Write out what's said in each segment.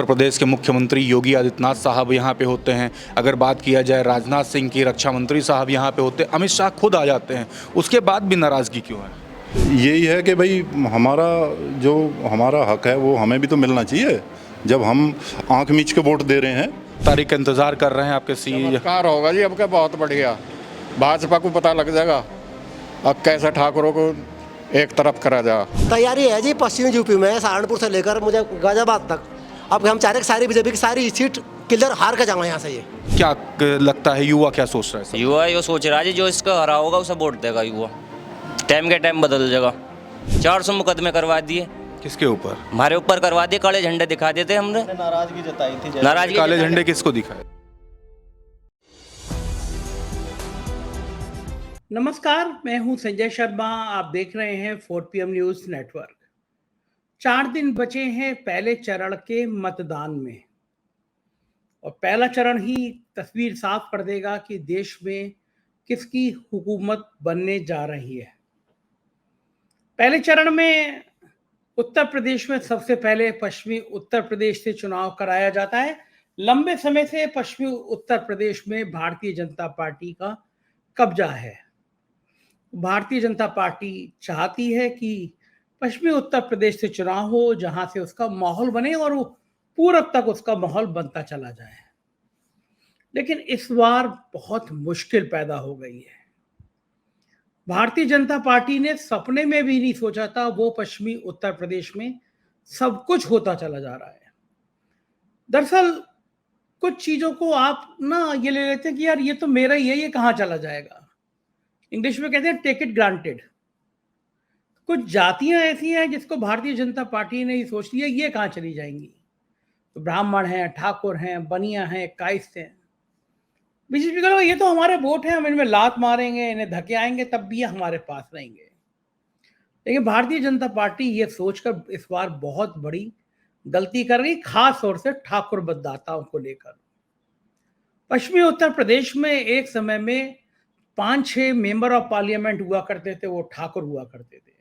उत्तर प्रदेश के मुख्यमंत्री योगी आदित्यनाथ साहब यहाँ पे होते हैं, अगर बात किया जाए राजनाथ सिंह की, रक्षा मंत्री साहब यहाँ पे होते हैं, अमित शाह खुद आ जाते हैं, उसके बाद भी नाराज़गी क्यों है? यही है कि भाई हमारा हक है वो हमें भी तो मिलना चाहिए। जब हम आंख मीच के वोट दे रहे हैं, तारीख का इंतजार कर रहे हैं आपके चमत्कार होगा जी अब का, बहुत बढ़िया। भाजपा को पता लग जाएगा अब कैसे ठाकुरों को एक तरफ करा जा। तैयारी है जी पश्चिमी यूपी में, सहारनपुर से लेकर मुझे गाजियाबाद तक। अब हम चाह रहे हैं कि सारी बीजेपी की सारी सीट क्लियर हार कर जाऊंगा यहाँ से। ये क्या लगता है युवा क्या सोच रहा है? युवा ये सोच रहा है जी जो इसका हरा होगा उसे वोट देगा युवा। टाइम के टाइम बदल जाएगा। 400 मुकदमे करवा दिए। किसके ऊपर? हमारे ऊपर करवा दिए, काले झंडे दिखा देते हमने। नाराजगी जताई थी। नाराजगी काले झंडे किसको दिखाए? नमस्कार, मैं हूं संजय शर्मा। आप देख रहे हैं 4 PM न्यूज नेटवर्क। 4 दिन बचे हैं पहले चरण के मतदान में और पहला चरण ही तस्वीर साफ कर देगा कि देश में किसकी हुकूमत बनने जा रही है। पहले चरण में उत्तर प्रदेश में सबसे पहले पश्चिमी उत्तर प्रदेश से चुनाव कराया जाता है। लंबे समय से पश्चिमी उत्तर प्रदेश में भारतीय जनता पार्टी का कब्जा है। भारतीय जनता पार्टी चाहती है कि पश्चिमी उत्तर प्रदेश से चुनाव हो, जहां से उसका माहौल बने और वो पूरब तक उसका माहौल बनता चला जाए। लेकिन इस बार बहुत मुश्किल पैदा हो गई है। भारतीय जनता पार्टी ने सपने में भी नहीं सोचा था वो पश्चिमी उत्तर प्रदेश में सब कुछ होता चला जा रहा है। दरअसल कुछ चीजों को आप ये ले लेते हैं कि यार ये तो मेरा ही है, ये कहाँ चला जाएगा। इंग्लिश में कहते हैं टेक इट ग्रांटेड। कुछ जातियां ऐसी हैं जिसको भारतीय जनता पार्टी ने ही सोच लिया ये कहाँ चली जाएंगी। तो ब्राह्मण हैं, ठाकुर हैं, बनिया हैं, कायस्थ हैं। बीजेपी कहो ये तो हमारे वोट हैं, हम इनमें लात मारेंगे, इन्हें धके आएंगे, तब भी ये हमारे पास रहेंगे। लेकिन भारतीय जनता पार्टी ये सोचकर इस बार बहुत बड़ी गलती कर रही, खास तौर से ठाकुर मतदाताओं को लेकर। पश्चिमी उत्तर प्रदेश में एक समय में 5-6 मेंबर ऑफ पार्लियामेंट हुआ करते थे, वो ठाकुर हुआ करते थे।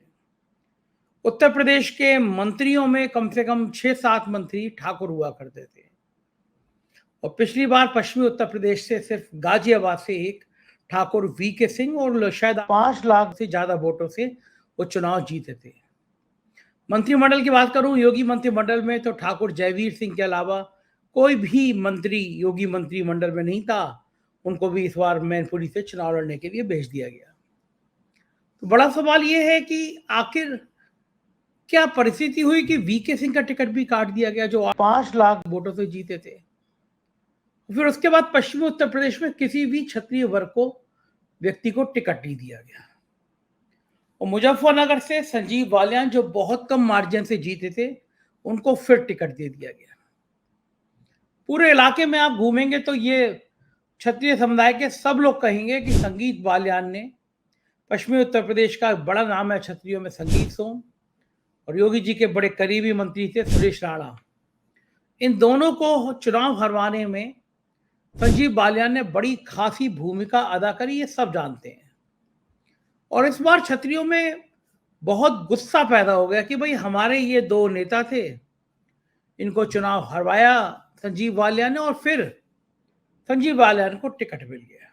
उत्तर प्रदेश के मंत्रियों में कम से कम 6-7 मंत्री ठाकुर हुआ करते थे। और पिछली बार पश्चिमी उत्तर प्रदेश से सिर्फ गाजियाबाद से एक ठाकुर VK सिंह और शायद 5 लाख से ज्यादा वोटों से वो चुनाव जीते थे। मंत्रिमंडल की बात करूं, योगी मंत्रिमंडल में तो ठाकुर जयवीर सिंह के अलावा कोई भी मंत्री योगी मंत्रिमंडल में नहीं था। उनको भी इस बार मैनपुरी से चुनाव लड़ने के लिए भेज दिया गया। तो बड़ा सवाल यह है कि आखिर क्या परिस्थिति हुई कि VK सिंह का टिकट भी काट दिया गया जो 5 लाख वोटों से जीते थे। फिर उसके बाद पश्चिमी उत्तर प्रदेश में किसी भी क्षत्रिय वर्ग को व्यक्ति को टिकट नहीं दिया गया। और मुजफ्फरनगर से संजीव बालियान जो बहुत कम मार्जिन से जीते थे, उनको फिर टिकट दे दिया गया। पूरे इलाके में आप घूमेंगे तो ये क्षत्रिय समुदाय के सब लोग कहेंगे कि संगीत बालियान ने, पश्चिमी उत्तर प्रदेश का बड़ा नाम है क्षत्रियों में संगीत सोम, और योगी जी के बड़े करीबी मंत्री थे सुरेश राणा। इन दोनों को चुनाव हरवाने में संजीव बालियान ने बड़ी खासी भूमिका अदा करी, ये सब जानते हैं। और इस बार क्षत्रियों में बहुत गुस्सा पैदा हो गया कि भाई हमारे ये 2 नेता थे, इनको चुनाव हरवाया संजीव बालियान ने और फिर संजीव बालियान को टिकट मिल गया।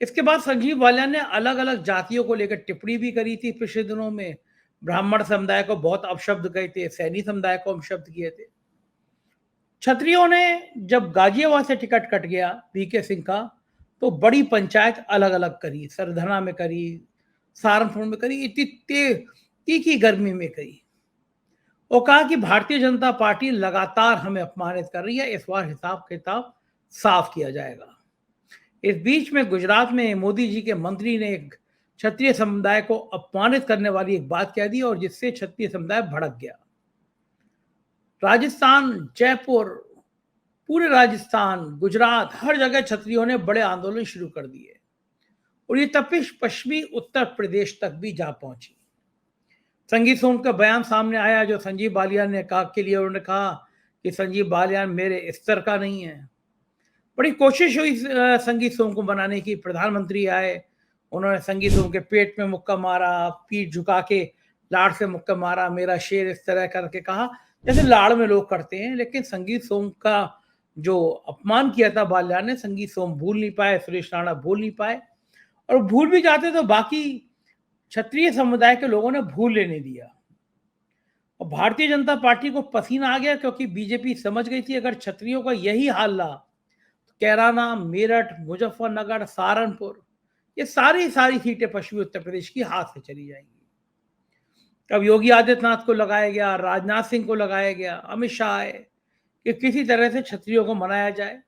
इसके बाद संजीव बालियान ने अलग अलग जातियों को लेकर टिप्पणी भी करी थी पिछले दिनों में। ब्राह्मण समुदाय को बहुत अपशब्द कहे थे, सैनी समुदाय को अपशब्द किए थे। क्षत्रियों ने जब गाजियाबाद से टिकट कट गया VK सिंह का, तो बड़ी पंचायत अलग अलग करी, सरधना में करी, सहारनपुर में करी, इतनी तीखी गर्मी में करी। और कहा कि भारतीय जनता पार्टी लगातार हमें अपमानित कर रही है, इस बार हिसाब किताब साफ किया जाएगा। इस बीच में गुजरात में मोदी जी के मंत्री ने एक क्षत्रिय समुदाय को अपमानित करने वाली एक बात कह दी और जिससे क्षत्रिय समुदाय भड़क गया। राजस्थान, जयपुर, पूरे राजस्थान, गुजरात, हर जगह क्षत्रियों ने बड़े आंदोलन शुरू कर दिए और ये तपिश पश्चिमी उत्तर प्रदेश तक भी जा पहुंची। संगीत सोम का बयान सामने आया जो संजीव बालियान ने कहा के लिए उन्होंने कहा कि संजीव बालियान मेरे स्तर का नहीं है। बड़ी कोशिश हुई संगीत सोम को बनाने की। प्रधानमंत्री आए, उन्होंने संगीत सोम के पेट में मुक्का मारा, पीठ झुका के लाड़ से मुक्का मारा, मेरा शेर, इस तरह करके कहा। जैसे लाड़ में लोग करते हैं। लेकिन संगीत सोम का जो अपमान किया था बाल्यान ने, संगीत सोम भूल नहीं पाए, सुरेश राणा भूल नहीं पाए, और भूल भी जाते तो बाकी क्षत्रिय समुदाय के लोगों ने भूल लेने दिया। और भारतीय जनता पार्टी को पसीना आ गया, क्योंकि बीजेपी समझ गई थी अगर क्षत्रियों का यही हाल रहा तो कैराना, मेरठ, मुजफ्फरनगर, सहारनपुर, ये सारी सीटें पश्चिमी उत्तर प्रदेश की हाथ से चली जाएंगी। तब योगी आदित्यनाथ को लगाया गया, राजनाथ सिंह को लगाया गया, अमित शाह आए कि किसी तरह से क्षत्रियों को मनाया जाए।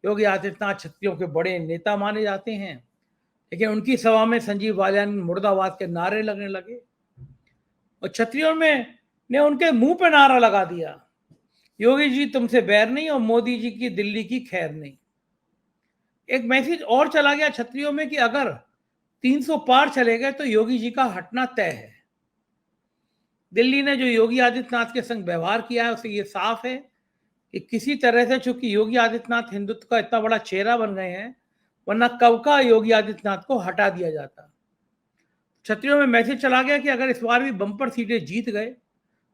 योगी आदित्यनाथ क्षत्रियों के बड़े नेता माने जाते हैं, लेकिन उनकी सभा में संजीव बालियान मुर्दाबाद के नारे लगने लगे और क्षत्रियों में ने उनके मुंह पे नारा लगा दिया, योगी जी तुमसे बैर नहीं और मोदी जी की दिल्ली की खैर नहीं। एक मैसेज और चला गया क्षत्रियों में कि अगर 300 पार चले गए तो योगी जी का हटना तय है। दिल्ली ने जो योगी आदित्यनाथ के संग व्यवहार किया है उससे ये साफ है कि किसी तरह से, चूंकि योगी आदित्यनाथ हिंदुत्व का इतना बड़ा चेहरा बन गए हैं, वरना कब का योगी आदित्यनाथ को हटा दिया जाता। क्षत्रियों में मैसेज चला गया कि अगर इस बार भी बम्पर सीटें जीत गए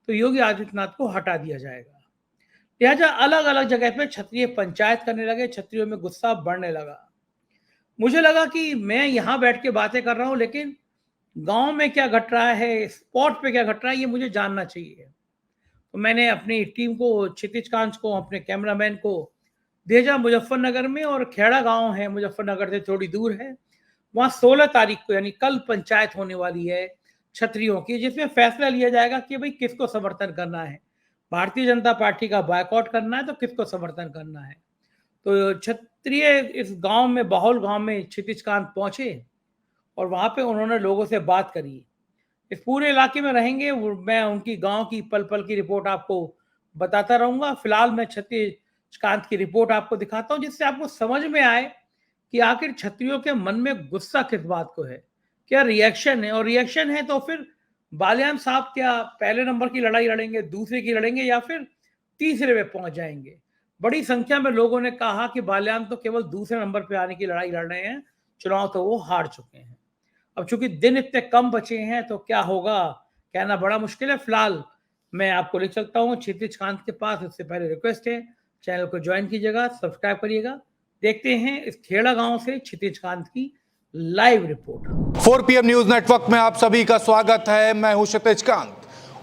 तो योगी आदित्यनाथ को हटा दिया जाएगा। लिहाजा अलग अलग जगह पे क्षत्रिय पंचायत करने लगे, क्षत्रियों में गुस्सा बढ़ने लगा। मुझे लगा कि मैं यहाँ बैठ के बातें कर रहा हूँ, लेकिन गांव में क्या घट रहा है, स्पॉट पे क्या घट रहा है, ये मुझे जानना चाहिए। तो मैंने अपनी टीम को, क्षितिज कांच को, अपने कैमरामैन को भेजा मुजफ्फरनगर में, और खेड़ा गांव है मुजफ्फरनगर से थोड़ी दूर है, वहाँ 16 तारीख को यानी कल पंचायत होने वाली है क्षत्रियों की, जिसमें फैसला लिया जाएगा कि भाई किसको समर्थन करना है, भारतीय जनता पार्टी का बायकॉट करना है तो किसको समर्थन करना है। तो क्षत्रिय इस गांव में, बाहुल गांव में क्षितिज कांत पहुंचे और वहां पे उन्होंने लोगों से बात करी। इस पूरे इलाके में रहेंगे, मैं उनकी गांव की पल पल की रिपोर्ट आपको बताता रहूंगा। फिलहाल मैं क्षितिज कांत की रिपोर्ट आपको दिखाता हूं, जिससे आपको समझ में आए कि आखिर क्षत्रियों के मन में गुस्सा किस बात को है, क्या रिएक्शन है, और रिएक्शन है तो फिर बालियान साहब क्या पहले नंबर की लड़ाई लड़ेंगे, दूसरे की लड़ेंगे, या फिर तीसरे पे पहुंच जाएंगे। बड़ी संख्या में लोगों ने कहा कि बालियान तो केवल दूसरे नंबर पे आने की लड़ाई लड़ रहे हैं, चुनाव तो वो हार चुके हैं। अब चूंकि दिन इतने कम बचे हैं तो क्या होगा कहना बड़ा मुश्किल है। फिलहाल मैं आपको लिख सकता हूँ क्षितिज कांत के पास। उससे पहले रिक्वेस्ट है, चैनल को ज्वाइन कीजिएगा, सब्सक्राइब करिएगा। देखते हैं इस खेड़ा गांव से क्षितिज कांत की live report. 4 PM news network में आप सभी का स्वागत है। मैं हूं क्षितिज कांत।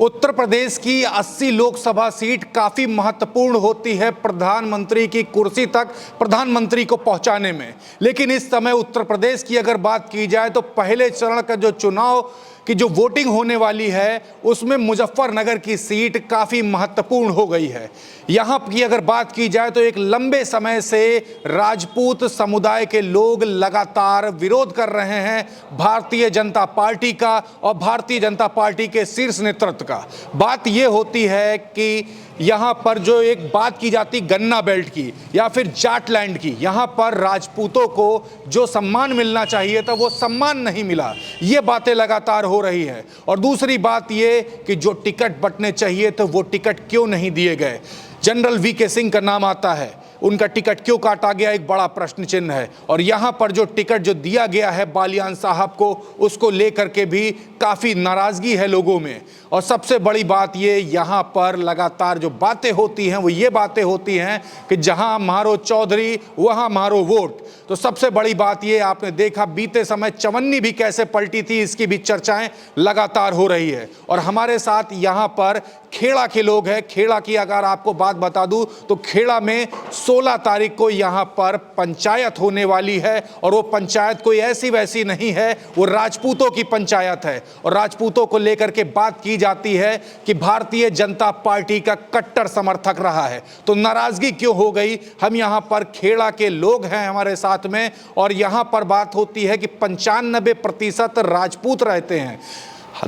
उत्तर प्रदेश की 80 लोकसभा सीट काफी महत्वपूर्ण होती है प्रधानमंत्री की कुर्सी तक, प्रधानमंत्री को पहुंचाने में। लेकिन इस समय उत्तर प्रदेश की अगर बात की जाए तो पहले चरण का जो चुनाव की जो वोटिंग होने वाली है उसमें मुजफ्फरनगर की सीट काफ़ी महत्वपूर्ण हो गई है। यहाँ की अगर बात की जाए तो एक लंबे समय से राजपूत समुदाय के लोग लगातार विरोध कर रहे हैं भारतीय जनता पार्टी का और भारतीय जनता पार्टी के शीर्ष नेतृत्व का। बात ये होती है कि यहाँ पर जो एक बात की जाती गन्ना बेल्ट की या फिर जाटलैंड की, यहाँ पर राजपूतों को जो सम्मान मिलना चाहिए था वो सम्मान नहीं मिला। ये बातें लगातार हो रही है। और दूसरी बात ये कि जो टिकट बंटने चाहिए तो वो टिकट क्यों नहीं दिए गए। जनरल VK सिंह का नाम आता है, उनका टिकट क्यों काटा गया, एक बड़ा प्रश्न चिन्ह है। और यहाँ पर जो टिकट जो दिया गया है बालियान साहब को, उसको लेकर के भी काफ़ी नाराज़गी है लोगों में। और सबसे बड़ी बात ये, यहाँ पर लगातार जो बातें होती हैं वो ये बातें होती हैं कि जहाँ मारो चौधरी वहाँ मारो वोट। तो सबसे बड़ी बात ये, आपने देखा बीते समय चवन्नी भी कैसे पलटी थी, इसकी भी चर्चाएं लगातार हो रही है। और हमारे साथ यहाँ पर खेड़ा के लोग हैं। खेड़ा की अगर आपको बात बता दूं तो खेड़ा में 16 तारीख को यहाँ पर पंचायत होने वाली है। और वो पंचायत कोई ऐसी वैसी नहीं है, वो राजपूतों की पंचायत है। और राजपूतों को लेकर के बात की जाती है कि भारतीय जनता पार्टी का कट्टर समर्थक रहा है। तो नाराजगी क्यों हो गई। हम यहाँ पर खेड़ा के लोग हैं हमारे साथ में, और यहाँ पर बात होती है कि 95% राजपूत रहते हैं।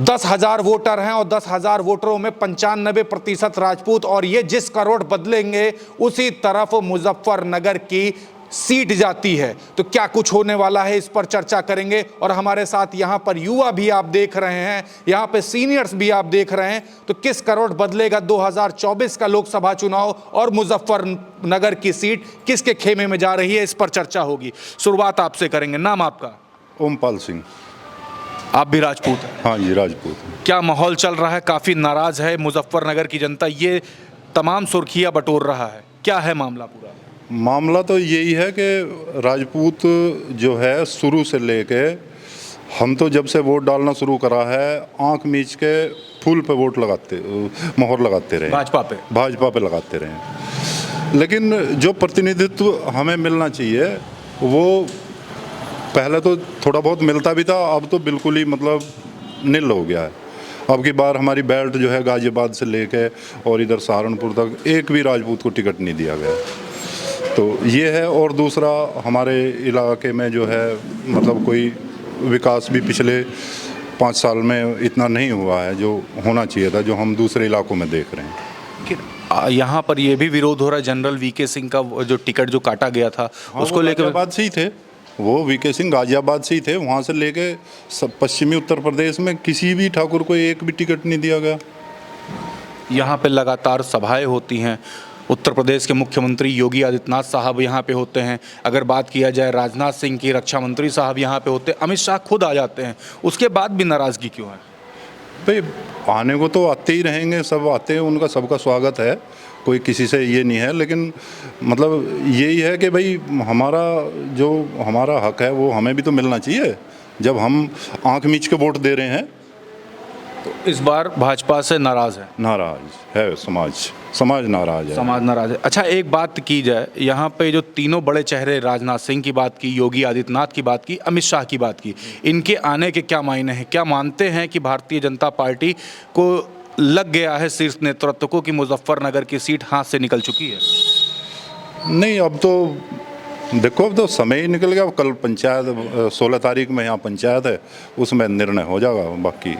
10,000 वोटर हैं और 10,000 वोटरों में 95% राजपूत। और ये जिस करोड़ बदलेंगे उसी तरफ मुजफ्फरनगर की सीट जाती है। तो क्या कुछ होने वाला है, इस पर चर्चा करेंगे। और हमारे साथ यहाँ पर युवा भी आप देख रहे हैं, यहाँ पे सीनियर्स भी आप देख रहे हैं। तो किस करोड़ बदलेगा 2024 का लोकसभा चुनाव और मुजफ्फरनगर की सीट किसके खेमे में जा रही है, इस पर चर्चा होगी। शुरुआत आपसे करेंगे। नाम आपका? ओमपाल सिंह। आप भी राजपूत हैं? हाँ जी, राजपूत। क्या माहौल चल रहा है? काफ़ी नाराज़ है मुजफ्फरनगर की जनता, ये तमाम सुर्खियां बटोर रहा है, क्या है मामला पूरा? मामला तो यही है कि राजपूत जो है शुरू से लेके हम तो जब से वोट डालना शुरू करा है आंख मीच के फूल पे वोट लगाते, मोहर लगाते रहे, भाजपा पे लगाते रहे। लेकिन जो प्रतिनिधित्व हमें मिलना चाहिए वो पहले तो थोड़ा बहुत मिलता भी था, अब तो बिल्कुल ही मतलब निल हो गया है। अब की बार हमारी बेल्ट जो है गाजियाबाद से लेके और इधर सहारनपुर तक एक भी राजपूत को टिकट नहीं दिया गया, तो ये है। और दूसरा हमारे इलाके में जो है मतलब कोई विकास भी पिछले 5 साल में इतना नहीं हुआ है जो होना चाहिए था, जो हम दूसरे इलाकों में देख रहे हैं। यहाँ पर ये भी विरोध हो रहा है, जनरल वीके सिंह का जो टिकट जो काटा गया था उसको लेकर। गाजियाबाद से ही थे वो, वीके सिंह गाजियाबाद से ही थे, वहाँ से लेके पश्चिमी उत्तर प्रदेश में किसी भी ठाकुर को एक भी टिकट नहीं दिया गया। यहाँ पे लगातार सभाएं होती हैं, उत्तर प्रदेश के मुख्यमंत्री योगी आदित्यनाथ साहब यहाँ पे होते हैं, अगर बात किया जाए राजनाथ सिंह की, रक्षा मंत्री साहब यहाँ पे होते हैं, अमित शाह खुद आ जाते हैं, उसके बाद भी नाराज़गी क्यों है? भाई आने को तो आते ही रहेंगे, सब आते हैं, उनका सबका स्वागत है, कोई किसी से ये नहीं है। लेकिन मतलब यही है कि भाई हमारा हक है वो हमें भी तो मिलना चाहिए। जब हम आंख मीच के वोट दे रहे हैं तो इस बार भाजपा से नाराज़ है? नाराज है समाज नाराज है। समाज नाराज है। अच्छा, एक बात की जाए, यहाँ पे जो तीनों बड़े चेहरे, राजनाथ सिंह की बात की, योगी आदित्यनाथ की बात की, अमित शाह की बात की, इनके आने के क्या मायने हैं? क्या मानते हैं कि भारतीय जनता पार्टी को लग गया है शीर्ष नेतृत्व को कि मुजफ्फरनगर की सीट हाथ से निकल चुकी है? नहीं, अब तो देखो, अब तो समय ही निकल गया। कल पंचायत 16 तारीख में यहाँ पंचायत है, उसमें निर्णय हो जाएगा। बाकी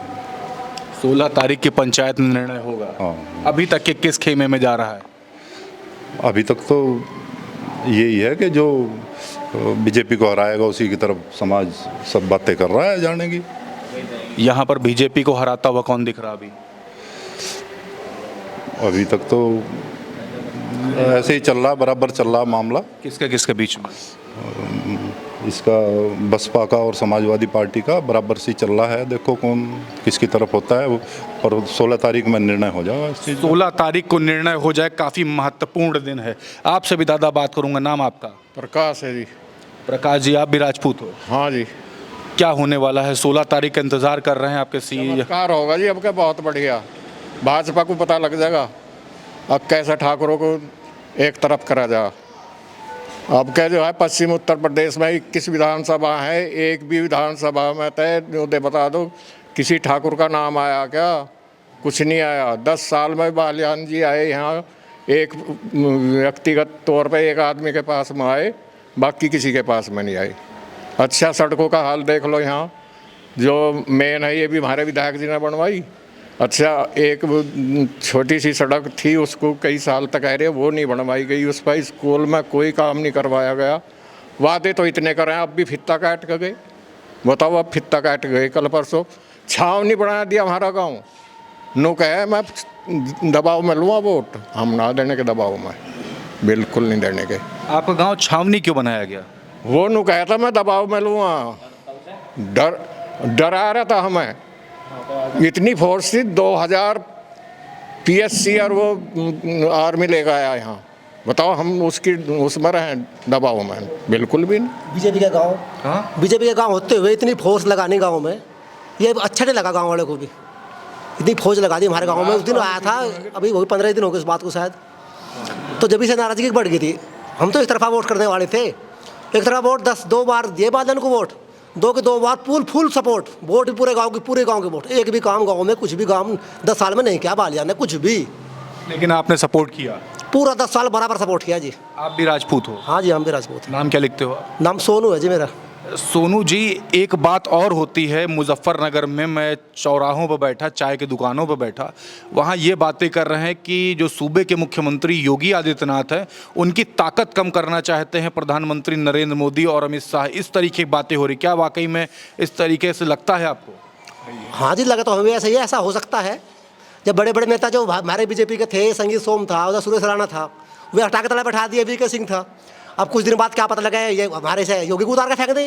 16 तारीख की पंचायत में निर्णय होगा। हाँ। अभी तक के किस खेमे में जा रहा है? अभी तक तो यही है कि जो बीजेपी को हराएगा उसी की तरफ समाज सब बातें कर रहा है जाने की। यहाँ पर बीजेपी को हराता हुआ कौन दिख रहा अभी? अभी तक तो ऐसे ही चल रहा, बराबर चल रहा मामला। किसके बीच में? इसका बसपा का और समाजवादी पार्टी का बराबर से चल रहा है। देखो कौन किसकी तरफ होता है, और 16 तारीख में निर्णय हो जाएगा इस चीज़। 16 तारीख को निर्णय हो जाए, काफ़ी महत्वपूर्ण दिन है। आपसे भी दादा बात करूंगा, नाम आपका? प्रकाश है जी। प्रकाश जी, आप भी राजपूत हो? हाँ जी। क्या होने वाला है? 16 तारीख का इंतजार कर रहे हैं आपके चमत्कार होगा जी अब का, बहुत बढ़िया। भाजपा को पता लग जाएगा अब कैसे ठाकुरों को एक तरफ करा जा। अब क्या जो है पश्चिम उत्तर प्रदेश में 21 विधानसभा है, एक भी विधानसभा में तय बता दो किसी ठाकुर का नाम आया क्या? कुछ नहीं आया। 10 साल में बालियान जी आए यहाँ, एक व्यक्तिगत तौर पे एक आदमी के पास में आए, बाकी किसी के पास में नहीं आए। अच्छा, सड़कों का हाल देख लो, यहाँ जो मेन है ये भी हमारे विधायक जी ने बनवाई। अच्छा, एक छोटी सी सड़क थी उसको कई साल तक कह रहे वो नहीं बनवाई गई, उस पर स्कूल में कोई काम नहीं करवाया गया। वादे तो इतने कर रहे हैं, अब भी फित्ता काट के गए। बताओ, अब फित्ता काट गए। कल परसों छाँव नहीं बना दिया हमारा गांव। नो कहे मैं दबाव में लूँगा वोट, हम ना देने के दबाव में, बिल्कुल नहीं देने के। आपका गांव छावनी क्यों बनाया गया? वो नु कहा था मैं दबाव में लूँगा, डरा रहा था हमें। इतनी फोर्स थी, 2000 PSC और वो आर्मी लेकर आया यहाँ। बताओ, हम उसमें रहे दबाव में? बिल्कुल भी नहीं। बीजेपी का गांव, बीजेपी का गांव होते हुए इतनी फोर्स लगानी गांव में, ये अच्छा नहीं लगा गांव वाले को भी। इतनी फौज लगा दी हमारे गांव में। उस दिन आया था, अभी वही 15 दिन हो गए इस बात को शायद, तो जब से नाराजगी बढ़ गई थी। हम तो एक तरफा वोट करने वाले थे, एक तरफा वोट 2 बार दिए बादल को वोट, 2 के 2 बार फुल सपोर्ट वोट, पूरे गांव के वोट। एक भी काम गांव में कुछ भी काम 10 साल में नहीं किया बालिया ने, कुछ भी। लेकिन आपने सपोर्ट किया पूरा 10 साल बराबर सपोर्ट किया जी। आप भी राजपूत हो? हाँ जी, हम भी राजपूत। नाम क्या लिखते हो? नाम सोनू है जी मेरा। सोनू जी, एक बात और होती है मुजफ्फरनगर में, मैं चौराहों पर बैठा, चाय की दुकानों पर बैठा, वहाँ ये बातें कर रहे हैं कि जो सूबे के मुख्यमंत्री योगी आदित्यनाथ हैं उनकी ताकत कम करना चाहते हैं प्रधानमंत्री नरेंद्र मोदी और अमित शाह। इस तरीके की बातें हो रही, क्या वाकई में इस तरीके से लगता है आपको? हाँ जी, लगा तो हमें ऐसा ही, ऐसा हो सकता है। जब बड़े बड़े नेता जो हमारे बीजेपी के थे, संगीत सोम था, उधर सुरेश राणा था, वे हटा के तला बैठा दिए, वीके सिंह था। अब कुछ दिन बाद क्या पता लगा ये हमारे से योगी को उतार के फेंक दे।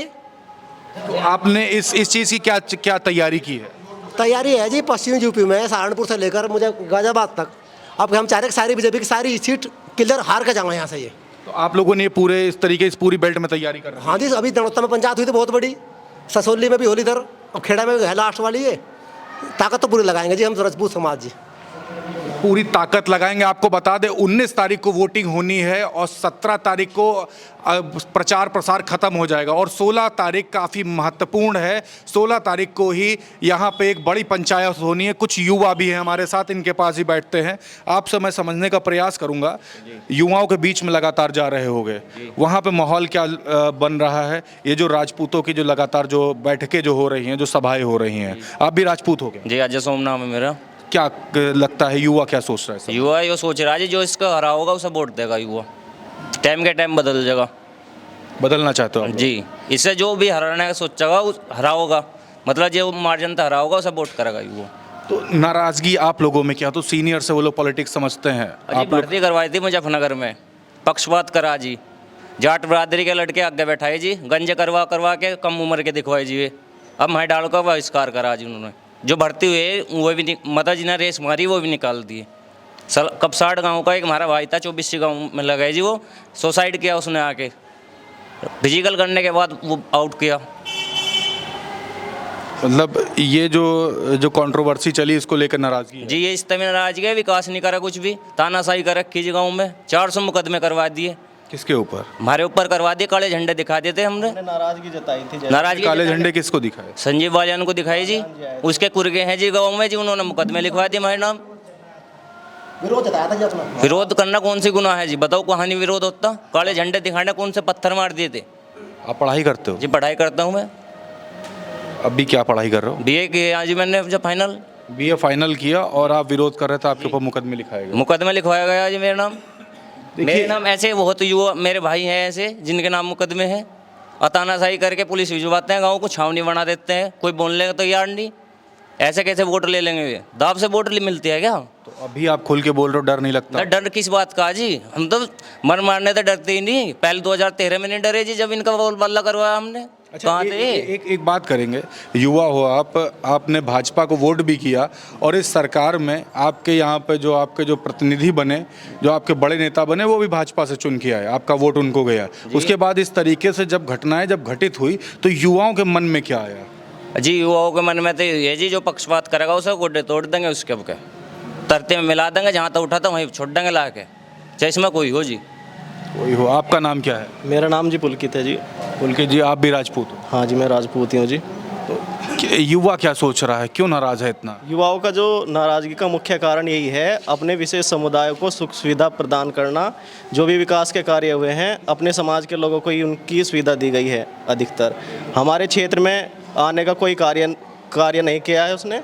तो आपने इस चीज़ की क्या क्या तैयारी की है? तैयारी है जी, पश्चिमी यूपी में सहारनपुर से लेकर मुझे गाजियाबाद तक। अब हम चाह रहे हैं कि सारी बीजेपी की सारी सीट क्लियर हार कर जाऊँगा यहाँ से ये। तो आप लोगों ने पूरे इस तरीके इस पूरी बेल्ट में तैयारी कर रहे हैं? हाँ जी, अभी दनौत्ता में पंचायत हुई थी बहुत बड़ी, ससोली में भी होली इधर, अब खेड़ा में भी है लास्ट वाली ये। ताकत तो पूरी लगाएंगे जी हम राजपूत समाज जी। पूरी ताकत लगाएंगे। आपको बता दें 19 तारीख को वोटिंग होनी है और 17 तारीख को प्रचार प्रसार खत्म हो जाएगा और 16 तारीख काफ़ी महत्वपूर्ण है। 16 तारीख को ही यहाँ पे एक बड़ी पंचायत होनी है। कुछ युवा भी हैं हमारे साथ, इनके पास ही बैठते हैं। आपसे मैं समझने का प्रयास करूँगा, युवाओं के बीच में लगातार जा रहे होंगे, वहाँ पे माहौल क्या बन रहा है? ये जो राजपूतों की जो लगातार जो बैठकें जो हो रही हैं, जो सभाएँ हो रही हैं, आप भी राजपूत हो गए? जी, अजय सोम नाम है मेरा। क्या लगता है युवा क्या सोच रहा है सब? युवा ये सोच रहा है जी, जो इसका हरा होगा उसे वोट देगा युवा। टाइम के टाइम बदल जाएगा। बदलना चाहते हो आप? जी, इससे जो भी हराने का सोचेगा हरा होगा, मतलब जो मार्जिन तक हरा होगा उसे वोट करेगा युवा। तो नाराजगी आप लोगों में क्या? तो सीनियर से वो लोग पॉलिटिक्स समझते हैं। जी, आप लोग भर्ती करवाई थी मुजफ्फरनगर में, पक्षपात करा जी, जाट बरादरी के लड़के आगे बैठाए जी, गंजे करवा करवा के कम उम्र के दिखवाए जी। अब मैं डाल का बहिष्कार करा जी उन्होंने। जो भर्ती हुए वो भी मतलब जिन्हें रेस मारी वो भी निकाल दिए। कपसाड़ गांव का एक हमारा भाई था, 24 गांव में लगाए जी, वो सुसाइड किया उसने आके, फिजिकल करने के बाद वो आउट किया। मतलब ये जो कंट्रोवर्सी चली इसको लेकर नाराजगी है? जी, ये इस तरह नाराजगी है, विकास नहीं करा कुछ भी, तानाशाही कर रखी जी गाँव में। 400 मुकदमे करवा दिए। किसके ऊपर? हमारे ऊपर करवा दिए, काले झंडे दिखा देते हमने। नाराजगी जताई थी। नाराजगी काले झंडे किसको दिखाए? संजीव बालियान को दिखाई जी, उसके कुर्गे हैं जी गाँव में जी, उन्होंने मुकदमे लिखवा दिए हमारे नाम। विरोध जताया था जी अपना। विरोध करना कौन सी गुनाह है जी, बताओ कहाँ नहीं विरोध होता? काले झंडे दिखाने कौन से पत्थर मार दिए थे? आप पढ़ाई करते हो? जी, पढ़ाई करता हूँ मैं। अभी क्या पढ़ाई कर रहे हो? बीए किया जी मैंने जब फाइनल। बीए फाइनल किया और आप विरोध कर रहे थे, आपके ऊपर मुकदमे लिखाए गए? मुकदमा लिखवाया गया जी मेरा नाम। मेरे नाम ऐसे बहुत युवा मेरे भाई हैं ऐसे जिनके नाम मुकदमे हैं, और तानाशाही करके पुलिस भिजवाते हैं, गाँव को छावनी बना देते हैं, कोई बोलने का तैयार नहीं। ऐसे कैसे वोट ले लेंगे ये? दाव से वोट मिलती है क्या? तो अभी आप खुल के बोल रहे हो, डर नहीं लगता? डर किस बात का जी? हम तो मर मारने तो डरते ही नहीं। पहले 2013 में नहीं डरे जी, जब इनका बोलबाला करवाया हमने। कहाँ थे? एक बात करेंगे, युवा हो आप, आपने भाजपा को वोट भी किया और इस सरकार में आपके यहाँ पे जो आपके जो प्रतिनिधि बने, जो आपके बड़े नेता बने, वो भी भाजपा से चुन के आए, आपका वोट उनको गया। उसके बाद इस तरीके से जब घटनाएं जब घटित हुई तो युवाओं के मन में क्या आया? जी, युवाओं के मन में तो ये जी, जो पक्षपात करेगा उसे गोड्डे तोड़ देंगे, उसके अब क्या तरते में मिला देंगे, जहाँ तक उठा था वहीं छोड़ देंगे ला के, चाहे इसमें कोई हो जी। वही हो। आपका नाम क्या है? मेरा नाम जी पुलकित है जी। पुलकित जी, आप भी राजपूत हो? हाँ जी, मैं राजपूत ही हूँ जी। युवा क्या सोच रहा है, क्यों नाराज है इतना? युवाओं का जो नाराजगी का मुख्य कारण यही है, अपने विशेष समुदाय को सुख सुविधा प्रदान करना। जो भी विकास के कार्य हुए हैं अपने समाज के लोगों को ही उनकी सुविधा दी गई है अधिकतर। हमारे क्षेत्र में आने का कोई कार्य नहीं किया है उसने।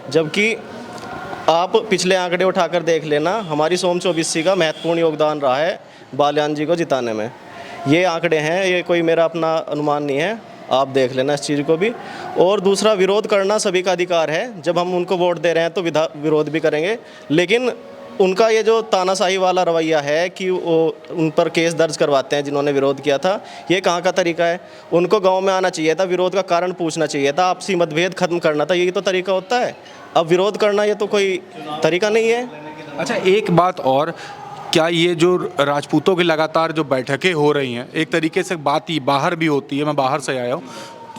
जबकि आप पिछले आंकड़े उठाकर देख लेना, हमारी सोम 24 का महत्वपूर्ण योगदान रहा है बालियान जी को जिताने में। ये आंकड़े हैं, ये कोई मेरा अपना अनुमान नहीं है, आप देख लेना इस चीज़ को भी। और दूसरा, विरोध करना सभी का अधिकार है। जब हम उनको वोट दे रहे हैं तो विरोध भी करेंगे, लेकिन उनका ये जो तानाशाही वाला रवैया है कि वो उन पर केस दर्ज करवाते हैं जिन्होंने विरोध किया था, ये कहाँ का तरीका है? उनको गांव में आना चाहिए था, विरोध का कारण पूछना चाहिए था, आपसी मतभेद खत्म करना था, यही तो तरीका होता है। अब विरोध करना ये तो कोई तरीका नहीं है। अच्छा, एक बात और, क्या ये जो राजपूतों की लगातार जो बैठकें हो रही हैं, एक तरीके से बात ही बाहर भी होती है, मैं बाहर से आया हूँ,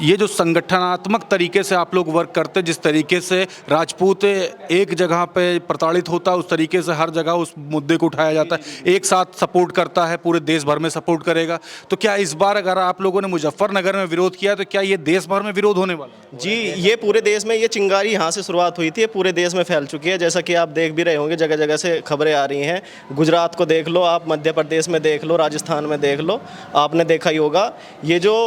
ये जो संगठनात्मक तरीके से आप लोग वर्क करते हैं, जिस तरीके से राजपूत एक जगह पे प्रताड़ित होता है, उस तरीके से हर जगह उस मुद्दे को उठाया जाता है, एक साथ सपोर्ट करता है, पूरे देश भर में सपोर्ट करेगा। तो क्या इस बार अगर आप लोगों ने मुजफ्फरनगर में विरोध किया तो क्या ये देश भर में विरोध होने वाला? जी, ये पूरे देश में, ये चिंगारी यहाँ से शुरुआत हुई थी, ये पूरे देश में फैल चुकी है। जैसा कि आप देख भी रहे होंगे, जगह जगह से खबरें आ रही हैं। गुजरात को देख लो आप, मध्य प्रदेश में देख लो, राजस्थान में देख लो, आपने देखा ही होगा। ये जो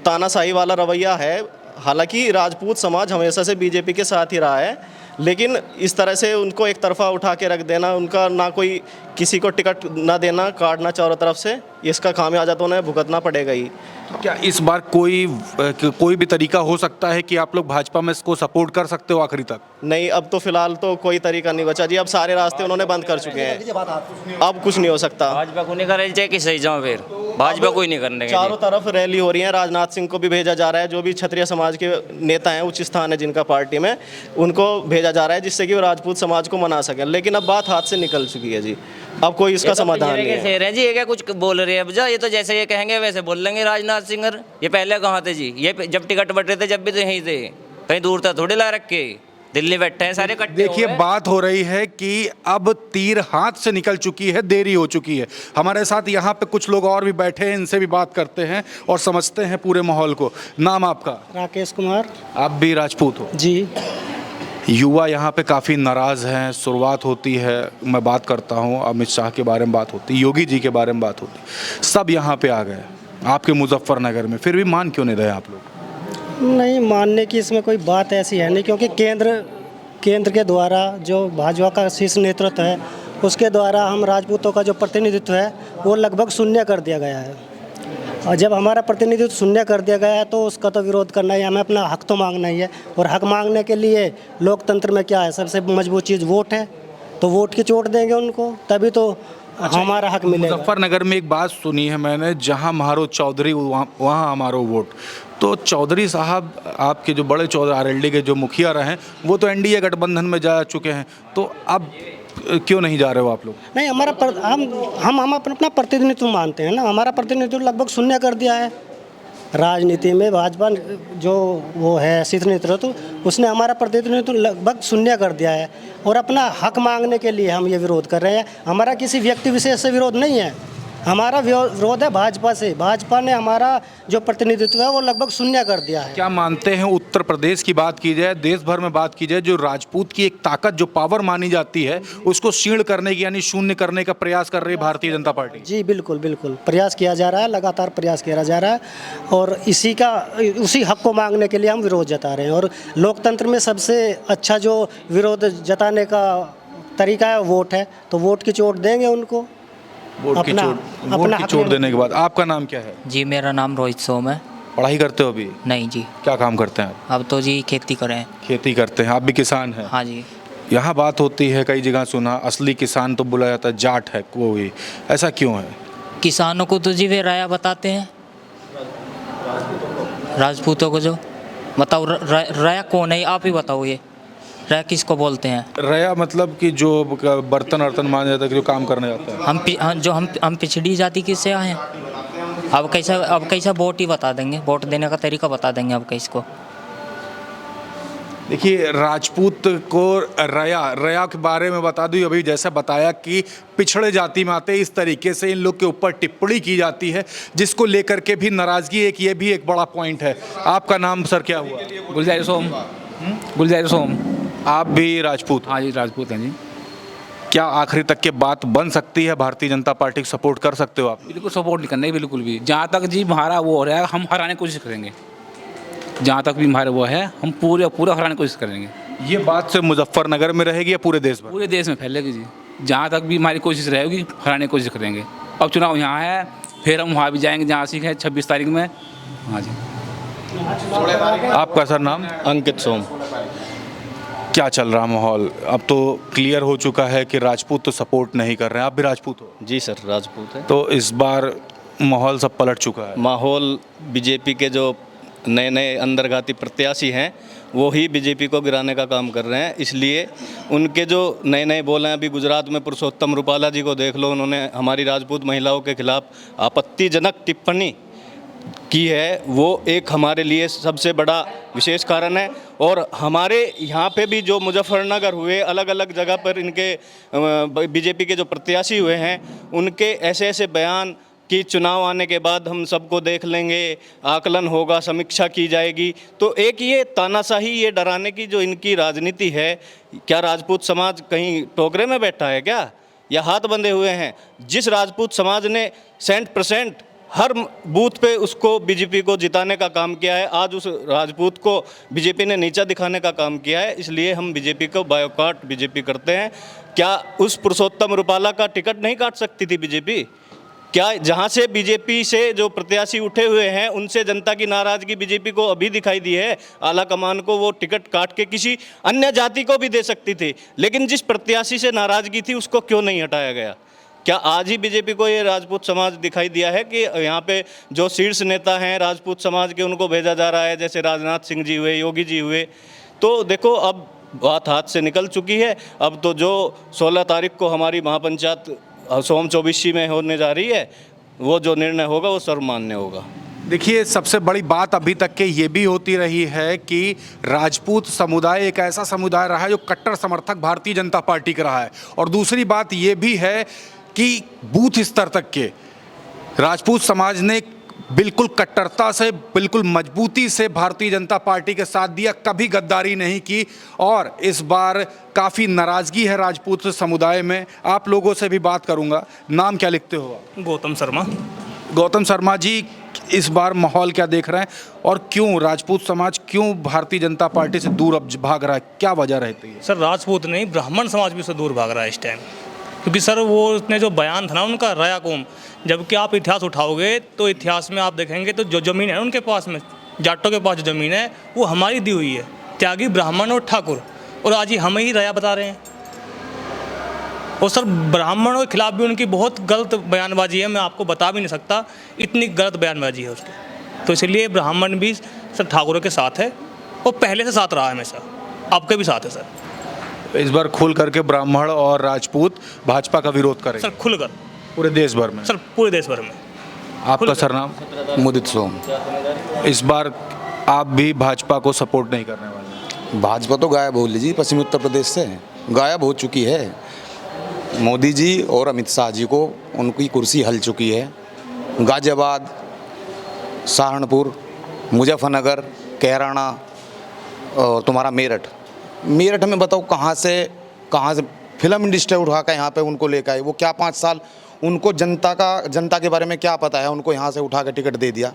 तानाशाही वाला रवैया है, हालांकि राजपूत समाज हमेशा से बीजेपी के साथ ही रहा है, लेकिन इस तरह से उनको एक तरफा उठा के रख देना, उनका ना कोई किसी को टिकट ना देना, काटना चारों तरफ से, इसका खामियाजा तो उन्हें भुगतना पड़ेगा ही। क्या इस बार कोई भी तरीका हो सकता है कि आप लोग भाजपा में इसको सपोर्ट कर सकते हो आखिरी तक? नहीं, अब तो फिलहाल तो कोई तरीका नहीं बचा जी, अब सारे रास्ते उन्होंने बंद कर चुके हैं, अब कुछ नहीं हो सकता। भाजपा को नहीं करना चाहिए कि सही जाओ, फिर भाजपा को ही नहीं करने के चारों तरफ रैली हो रही है, राजनाथ सिंह को भी भेजा जा रहा है, जो भी क्षत्रिय समाज के नेता हैं, उच्च स्थान है जिनका पार्टी में, उनको भेजा जा रहा है जिससे कि वो राजपूत समाज को मना सकें। लेकिन अब बात हाथ से निकल चुकी है जी, अब कोई इसका समाधान नहीं है। शेर है जी, ये क्या कुछ बोल रहे हैं अब जा, ये तो जैसे ये कहेंगे वैसे बोल लेंगे राजनाथ सिंह। ये पहले कहाँ थे जी? ये जब टिकट बट रहे थे जब भी तो यहीं थे, कहीं दूर था थोड़ी ला रखे, दिल्ली बैठे हैं सारे इकट्ठे। देखिए, बात हो रही है कि अब तीर हाथ से निकल चुकी है, देरी हो चुकी है। हमारे साथ यहाँ पे कुछ लोग और भी बैठे हैं, इनसे भी बात करते हैं और समझते हैं पूरे माहौल को। नाम आपका? राकेश कुमार। आप भी राजपूत हो? जी। युवा यहाँ पे काफ़ी नाराज़ हैं। शुरुआत होती है, मैं बात करता हूँ, अमित शाह के बारे में बात होती, योगी जी के बारे में बात होती, सब यहाँ पे आ गए आपके मुजफ्फरनगर में, फिर भी मान क्यों नहीं रहे आप लोग? नहीं, मानने की इसमें कोई बात ऐसी है नहीं, क्योंकि केंद्र के द्वारा जो भाजपा का शीर्ष नेतृत्व है, उसके द्वारा हम राजपूतों का जो प्रतिनिधित्व है वो लगभग शून्य कर दिया गया है। और जब हमारा प्रतिनिधित्व शून्य कर दिया गया है तो उसका तो विरोध करना ही, हमें अपना हक तो मांगना ही है। और हक मांगने के लिए लोकतंत्र में क्या है, सबसे मजबूत चीज़ वोट है, तो वोट की चोट देंगे उनको, तभी तो हमारा हक मिलेगा। मुजफ्फरनगर में एक बात सुनी है मैंने, जहाँ मारो चौधरी वहाँ हमारो वोट। तो चौधरी साहब आपके जो बड़े चौधरी आरएलडी के जो मुखिया रहे हैं, वो तो एनडीए गठबंधन में जा चुके हैं, तो अब क्यों नहीं जा रहे हो आप लोग? नहीं, हम अपना प्रतिनिधित्व मानते हैं ना, हमारा प्रतिनिधित्व लगभग शून्य कर दिया है राजनीति में। भाजपा जो वो है शीर्ष नेतृत्व, उसने हमारा प्रतिनिधित्व लगभग शून्य कर दिया है। और अपना हक मांगने के लिए हम ये विरोध कर रहे हैं। हमारा किसी व्यक्ति विशेष से विरोध नहीं है, हमारा विरोध है भाजपा से। भाजपा ने हमारा जो प्रतिनिधित्व है वो लगभग शून्य कर दिया है। क्या मानते हैं, उत्तर प्रदेश की बात की जाए, देश भर में बात की जाए, जो राजपूत की एक ताकत, जो पावर मानी जाती है, उसको क्षीण करने की यानी शून्य करने का प्रयास कर रही है भारतीय जनता पार्टी? जी बिल्कुल बिल्कुल, प्रयास किया जा रहा है, लगातार प्रयास किया जा रहा है। और उसी हक को मांगने के लिए हम विरोध जता रहे हैं। और लोकतंत्र में सबसे अच्छा जो विरोध जताने का तरीका है वोट है, तो वोट की चोट देंगे उनको। वोट की चोट देने के बाद। आपका नाम क्या है? जी, मेरा नाम रोहित सोम है। पढ़ाई करते हो अभी? नहीं जी। क्या काम करते हैं आप? अब तो जी खेती करें। खेती करते हैं। आप भी किसान हैं? हाँ जी। यहाँ बात होती है, कई जगह सुना, असली किसान तो बुलाया जाता है, जाट है कोई, ऐसा क्यों है? किसानों को तो जी वे राया बताते हैं, राजपूतों को जो बताओ राया कौन है, आप ही बताओ, ये राया किसको बोलते हैं? रया मतलब कि जो बर्तन वर्तन मांझ जाता है, जो काम करने जाता है। हम पिछड़ी जाति किससे आए हैं? अब कैसा वोट ही बता देंगे, वोट देने का तरीका बता देंगे अब किसको। देखिए, राजपूत को रया के बारे में बता दूं, अभी जैसा बताया कि पिछड़े जाति में आते, इस तरीके से इन लोग के ऊपर टिप्पणी की जाती है, जिसको लेकर के भी नाराजगी, ये भी एक बड़ा पॉइंट है। आपका नाम सर क्या हुआ? गुलजार सोम। गुलजार सोम। आप भी राजपूत? हाँ जी, राजपूत हैं जी। क्या आखिरी तक के बात बन सकती है? भारतीय जनता पार्टी को सपोर्ट कर सकते हो आप? बिल्कुल सपोर्ट नहीं करना, बिल्कुल भी। जहाँ तक जी हमारा वो हो रहा है, हम हराने की कोशिश करेंगे। जहाँ तक भी हमारे वो है, हम पूरा हराने की कोशिश करेंगे। ये बात से मुजफ्फरनगर में रहेगी या पूरे देश में? पूरे देश में फैलेगी जी। जहाँ तक भी हमारी कोशिश रहेगी, हराने की कोशिश करेंगे। अब चुनाव यहाँ है, फिर हम वहाँ भी जाएंगे जहाँ सीख है 26 तारीख में। हाँ जी। आपका सर नाम? अंकित सोम। क्या चल रहा माहौल? अब तो क्लियर हो चुका है कि राजपूत तो सपोर्ट नहीं कर रहे हैं। आप भी राजपूत हो? जी सर, राजपूत है। तो इस बार माहौल सब पलट चुका है। माहौल बीजेपी के जो नए अंतर्घाती प्रत्याशी हैं वो ही बीजेपी को गिराने का काम कर रहे हैं। इसलिए उनके जो नए बोल हैं, अभी गुजरात में पुरुषोत्तम रूपाला जी को देख लो, उन्होंने हमारी राजपूत महिलाओं के खिलाफ आपत्तिजनक टिप्पणी की है। वो एक हमारे लिए सबसे बड़ा विशेष कारण है। और हमारे यहाँ पे भी जो मुजफ्फरनगर हुए, अलग अलग जगह पर इनके बीजेपी के जो प्रत्याशी हुए हैं, उनके ऐसे बयान कि चुनाव आने के बाद हम सबको देख लेंगे, आकलन होगा, समीक्षा की जाएगी। तो एक ये तानाशाही, ये डराने की जो इनकी राजनीति है, क्या राजपूत समाज कहीं टोकरे में बैठा है क्या, या हाथ बंधे हुए हैं? जिस राजपूत समाज ने 100% हर बूथ पे उसको बीजेपी को जिताने का काम किया है, आज उस राजपूत को बीजेपी ने नीचा दिखाने का काम किया है। इसलिए हम बीजेपी को बायकॉट बीजेपी करते हैं। क्या उस पुरुषोत्तम रूपाला का टिकट नहीं काट सकती थी बीजेपी? क्या जहां से बीजेपी से जो प्रत्याशी उठे हुए हैं उनसे जनता की नाराजगी बीजेपी को अभी दिखाई दी है? आला कमान को वो टिकट काट के किसी अन्य जाति को भी दे सकती थी, लेकिन जिस प्रत्याशी से नाराजगी थी उसको क्यों नहीं हटाया गया? क्या आज ही बीजेपी को ये राजपूत समाज दिखाई दिया है कि यहाँ पे जो शीर्ष नेता हैं राजपूत समाज के उनको भेजा जा रहा है, जैसे राजनाथ सिंह जी हुए, योगी जी हुए? तो देखो अब बात हाथ से निकल चुकी है। अब तो जो 16 तारीख को हमारी महापंचायत सोम 24 में होने जा रही है, वो जो निर्णय होगा वो सर्वमान्य होगा। देखिए, सबसे बड़ी बात अभी तक के ये भी होती रही है कि राजपूत समुदाय एक ऐसा समुदाय रहा है जो कट्टर समर्थक भारतीय जनता पार्टी का रहा है, और दूसरी बात ये भी है कि बूथ स्तर तक के राजपूत समाज ने बिल्कुल कट्टरता से, बिल्कुल मजबूती से भारतीय जनता पार्टी के साथ दिया, कभी गद्दारी नहीं की। और इस बार काफ़ी नाराज़गी है राजपूत समुदाय में। आप लोगों से भी बात करूंगा। नाम क्या लिखते हो आप? गौतम शर्मा। गौतम शर्मा जी, इस बार माहौल क्या देख रहे हैं और क्यों राजपूत समाज क्यों भारतीय जनता पार्टी से दूर अब भाग रहा है, क्या वजह रहती है? सर, राजपूत नहीं, ब्राह्मण समाज भी उससे दूर भाग रहा है इस टाइम, क्योंकि सर वो उसने जो बयान था ना उनका, राया कौम, जबकि आप इतिहास उठाओगे तो इतिहास में आप देखेंगे तो जो ज़मीन है उनके पास में, जाटों के पास जो ज़मीन है वो हमारी दी हुई है, त्यागी ब्राह्मण और ठाकुर, और आज ही हमें ही राया बता रहे हैं। और सर ब्राह्मणों के खिलाफ भी उनकी बहुत गलत बयानबाजी है, मैं आपको बता भी नहीं सकता, इतनी गलत बयानबाजी है उसकी। तो इसलिए ब्राह्मण भी सर ठाकुरों के साथ है और पहले से साथ रहा है हमेशा, आपके भी साथ है सर। इस बार खुल करके ब्राह्मण और राजपूत भाजपा का विरोध करेंगे सर, खुलकर पूरे देश भर में? सर पूरे देश भर में। आपका सरनाम? मुदित सोम। इस बार आप भी भाजपा को सपोर्ट नहीं करने वाले? भाजपा तो गायब हो लीजिए, पश्चिमी उत्तर प्रदेश से गायब हो चुकी है। मोदी जी और अमित शाह जी को उनकी कुर्सी हल चुकी है। गाजियाबाद, सहारनपुर, मुजफ्फरनगर, कैराना और तुम्हारा मेरठ में बताओ कहाँ से फिल्म इंडस्ट्री उठा कर यहाँ पे उनको लेकर आए। वो क्या 5 साल उनको जनता के बारे में क्या पता है? उनको यहाँ से उठा के टिकट दे दिया।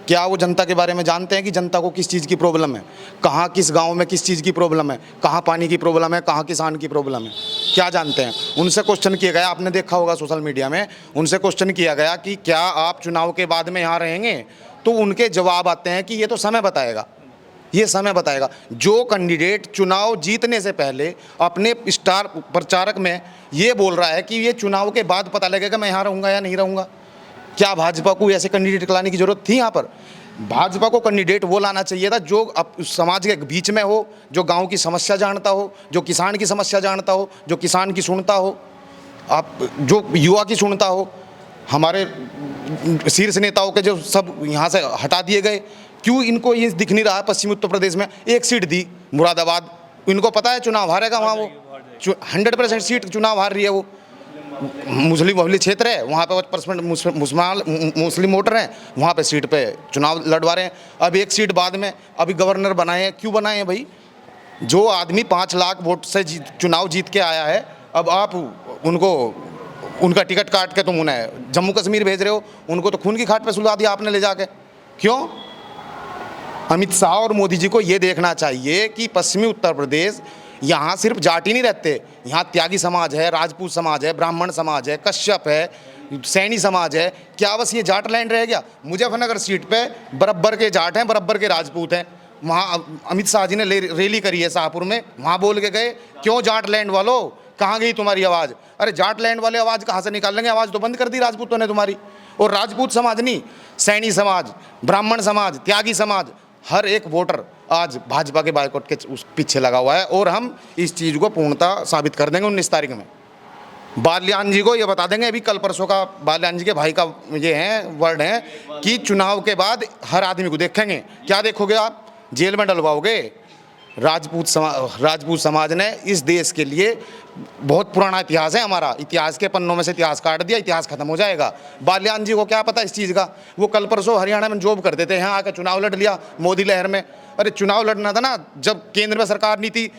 क्या वो जनता के बारे में जानते हैं कि जनता को किस चीज़ की प्रॉब्लम है, कहाँ किस गांव में किस चीज़ की प्रॉब्लम है, कहाँ पानी की प्रॉब्लम है, कहाँ किसान की प्रॉब्लम है? क्या जानते हैं? उनसे क्वेश्चन किया गया, आपने देखा होगा सोशल मीडिया में, उनसे क्वेश्चन किया गया कि क्या आप चुनाव के बाद में यहाँ रहेंगे? तो उनके जवाब आते हैं कि ये तो समय बताएगा, ये समय बताएगा। जो कैंडिडेट चुनाव जीतने से पहले अपने स्टार प्रचारक में ये बोल रहा है कि ये चुनाव के बाद पता लगेगा मैं यहाँ रहूँगा या नहीं रहूँगा, क्या भाजपा को ऐसे कैंडिडेट लाने की ज़रूरत थी? यहाँ पर भाजपा को कैंडिडेट वो लाना चाहिए था जो समाज के बीच में हो, जो गांव की समस्या जानता हो, जो किसान की समस्या जानता हो, जो किसान की सुनता हो, आप जो युवा की सुनता हो। हमारे शीर्ष नेताओं के जो सब यहाँ से हटा दिए गए, क्यों इनको ये दिख नहीं रहा है? पश्चिमी उत्तर प्रदेश में 1 सीट दी मुरादाबाद, इनको पता है चुनाव हारेगा वहाँ, वो 100% सीट चुनाव हार रही है। वो मुस्लिम बहुल क्षेत्र है, वहाँ पे 50% मुस्लिम वोटर हैं, वहाँ पे सीट पे चुनाव लड़वा रहे हैं। अब 1 सीट बाद में अभी गवर्नर बनाए हैं, क्यों बनाए हैं भाई? जो आदमी 5 लाख वोट से चुनाव जीत के आया है, अब आप उनको उनका टिकट काट के तुम उन्हें जम्मू कश्मीर भेज रहे हो, उनको तो खून की खाट पे सुलगा दिया आपने ले जाके। क्यों? अमित शाह और मोदी जी को ये देखना चाहिए कि पश्चिमी उत्तर प्रदेश, यहाँ सिर्फ जाट ही नहीं रहते, यहाँ त्यागी समाज है, राजपूत समाज है, ब्राह्मण समाज है, कश्यप है, सैनी समाज है। क्या बस ये जाट लैंड रह गया? मुजफ्फरनगर सीट पे बराबर के जाट हैं, बराबर के राजपूत हैं। वहाँ अमित शाह जी ने रैली करी है शाहपुर में, वहाँ बोल के गए, क्यों जाट लैंड वालों कहाँ गई तुम्हारी आवाज़? अरे जाट लैंड वाले आवाज़ कहाँ से निकाल लेंगे? आवाज़ तो बंद कर दी राजपूतों ने तुम्हारी। और राजपूत समाज नहीं, सैनी समाज, ब्राह्मण समाज, त्यागी समाज, हर एक वोटर आज भाजपा के बायकॉट के उस पीछे लगा हुआ है। और हम इस चीज़ को पूर्णतः साबित कर देंगे 19 तारीख में। बाल्यान जी को ये बता देंगे, अभी कल परसों का बाल्यान जी के भाई का ये है वर्ड है कि चुनाव के बाद हर आदमी को देखेंगे। क्या देखोगे आप? जेल में डलवाओगे। राजपूत समाज ने इस देश के लिए बहुत पुराना इतिहास है हमारा, इतिहास के पन्नों में से इतिहास काट दिया, इतिहास खत्म हो जाएगा। बाल्यान जी को क्या पता इस चीज़ का? वो कल परसों हरियाणा में जॉब करते थे, यहाँ आकर चुनाव लड़ लिया मोदी लहर में। अरे चुनाव लड़ना था ना जब केंद्र में सरकार नहीं थी,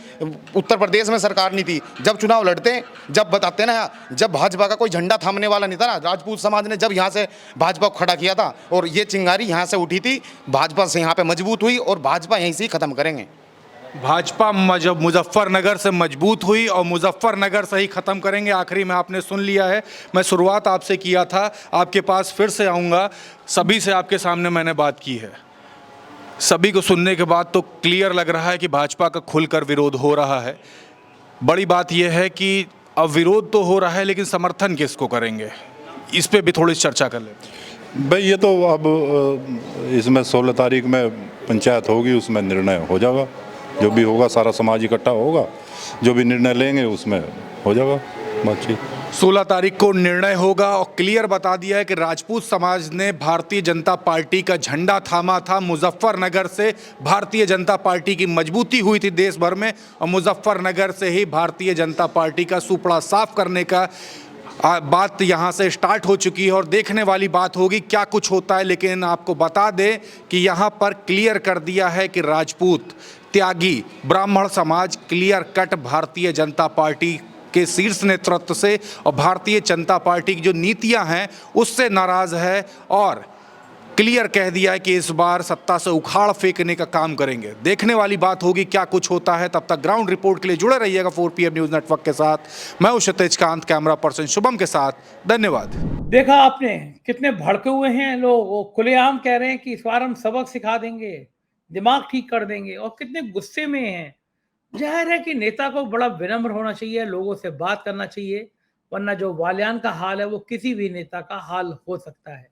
उत्तर प्रदेश में सरकार नहीं थी, जब चुनाव लड़ते, जब बताते ना, जब भाजपा का कोई झंडा थामने वाला नहीं था ना, राजपूत समाज ने जब यहाँ से भाजपा को खड़ा किया था और ये चिंगारी यहाँ से उठी थी, भाजपा से यहाँ पे मजबूत हुई और भाजपा यहीं से ही खत्म करेंगे। भाजपा जब मुजफ्फरनगर से मजबूत हुई और मुजफ्फरनगर से ही ख़त्म करेंगे, आखिरी में आपने सुन लिया है। मैं शुरुआत आपसे किया था, आपके पास फिर से आऊँगा। सभी से आपके सामने मैंने बात की है, सभी को सुनने के बाद तो क्लियर लग रहा है कि भाजपा का खुलकर विरोध हो रहा है। बड़ी बात यह है कि अब विरोध तो हो रहा है, लेकिन समर्थन किसको करेंगे, इस पे भी थोड़ी चर्चा कर लेते हैं। भाई ये तो अब इसमें 16 तारीख में पंचायत होगी, उसमें निर्णय हो जाएगा। जो भी होगा सारा समाज इकट्ठा होगा, जो भी निर्णय लेंगे उसमें हो जाएगा बातचीत। 16 तारीख को निर्णय होगा और क्लियर बता दिया है कि राजपूत समाज ने भारतीय जनता पार्टी का झंडा थामा था। मुजफ्फरनगर से भारतीय जनता पार्टी की मजबूती हुई थी देश भर में, और मुजफ्फरनगर से ही भारतीय जनता पार्टी का सुपड़ा साफ करने का बात यहाँ से स्टार्ट हो चुकी है। और देखने वाली बात होगी क्या कुछ होता है। लेकिन आपको बता दें कि यहाँ पर क्लियर कर दिया है कि राजपूत, त्यागी, ब्राह्मण समाज clear cut Bharatiya Janata party के शीर्ष नेतृत्व से और भारतीय जनता पार्टी की जो नीतियां हैं उससे नाराज है, और क्लियर कह दिया है कि इस बार सत्ता से उखाड़ फेंकने का काम करेंगे। देखने वाली बात होगी क्या कुछ होता है। तब तक ग्राउंड रिपोर्ट के लिए जुड़े रहिएगा 4PM न्यूज़ नेटवर्क के साथ। मैं हूं क्षितिजकांत, कैमरा पर्सन शुभम के साथ। धन्यवाद। देखा आपने कितने भड़के हुए हैं लोग, वो खुलेआम कह रहे हैं कि इस बार हम सबक सिखा देंगे, दिमाग ठीक कर देंगे, और कितने गुस्से में हैं। जाहिर है कि नेता को बड़ा विनम्र होना चाहिए, लोगों से बात करना चाहिए, वरना जो वालियान का हाल है वो किसी भी नेता का हाल हो सकता है।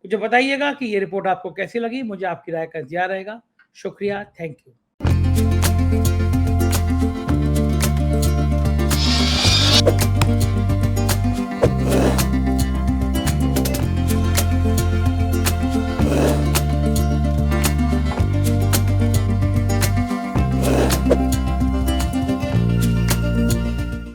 मुझे बताइएगा कि ये रिपोर्ट आपको कैसी लगी, मुझे आपकी राय का इंतजार रहेगा। शुक्रिया, थैंक यू।